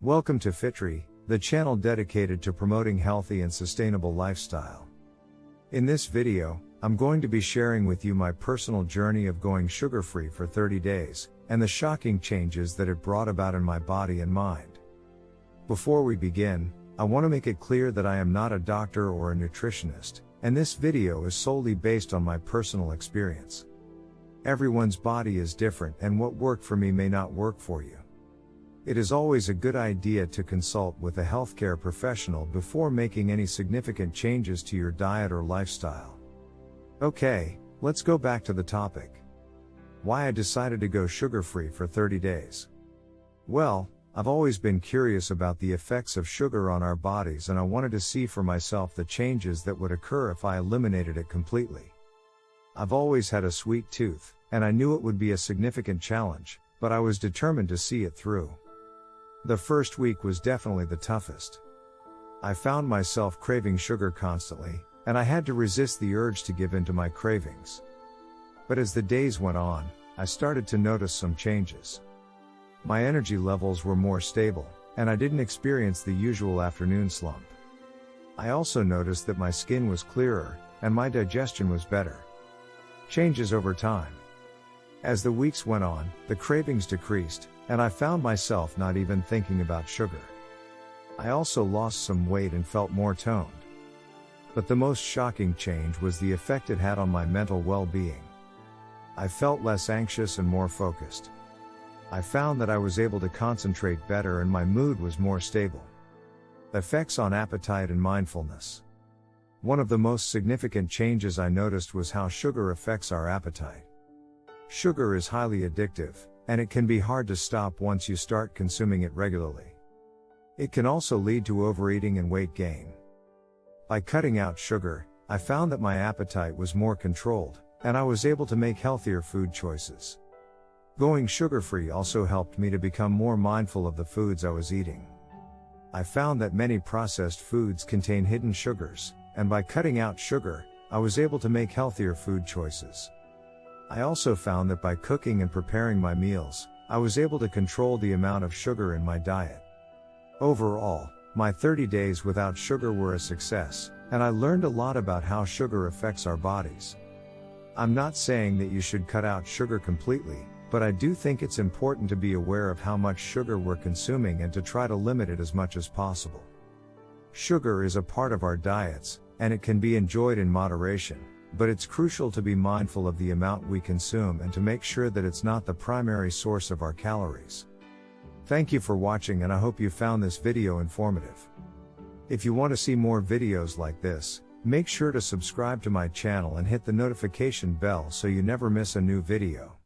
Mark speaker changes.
Speaker 1: Welcome to Fitry, the channel dedicated to promoting healthy and sustainable lifestyle. In this video, I'm going to be sharing with you my personal journey of going sugar-free for 30 days, and the shocking changes that it brought about in my body and mind. Before we begin, I want to make it clear that I am not a doctor or a nutritionist, and this video is solely based on my personal experience. Everyone's body is different, and what worked for me may not work for you. It is always a good idea to consult with a healthcare professional before making any significant changes to your diet or lifestyle. Okay, let's go back to the topic. Why I decided to go sugar-free for 30 days. Well, I've always been curious about the effects of sugar on our bodies, and I wanted to see for myself the changes that would occur if I eliminated it completely. I've always had a sweet tooth, and I knew it would be a significant challenge, but I was determined to see it through. The first week was definitely the toughest. I found myself craving sugar constantly, and I had to resist the urge to give in to my cravings. But as the days went on, I started to notice some changes. My energy levels were more stable, and I didn't experience the usual afternoon slump. I also noticed that my skin was clearer, and my digestion was better. Changes over time. As the weeks went on, the cravings decreased, and I found myself not even thinking about sugar. I also lost some weight and felt more toned. But the most shocking change was the effect it had on my mental well-being. I felt less anxious and more focused. I found that I was able to concentrate better and my mood was more stable. Effects on appetite and mindfulness. One of the most significant changes I noticed was how sugar affects our appetite. Sugar is highly addictive, and it can be hard to stop once you start consuming it regularly. It can also lead to overeating and weight gain. By cutting out sugar, I found that my appetite was more controlled, and I was able to make healthier food choices. Going sugar-free also helped me to become more mindful of the foods I was eating. I found that many processed foods contain hidden sugars, and by cutting out sugar, I was able to make healthier food choices. I also found that by cooking and preparing my meals, I was able to control the amount of sugar in my diet. Overall, my 30 days without sugar were a success, and I learned a lot about how sugar affects our bodies. I'm not saying that you should cut out sugar completely, but I do think it's important to be aware of how much sugar we're consuming and to try to limit it as much as possible. Sugar is a part of our diets, and it can be enjoyed in moderation, but it's crucial to be mindful of the amount we consume and to make sure that it's not the primary source of our calories. Thank you for watching, and I hope you found this video informative. If you want to see more videos like this, make sure to subscribe to my channel and hit the notification bell so you never miss a new video.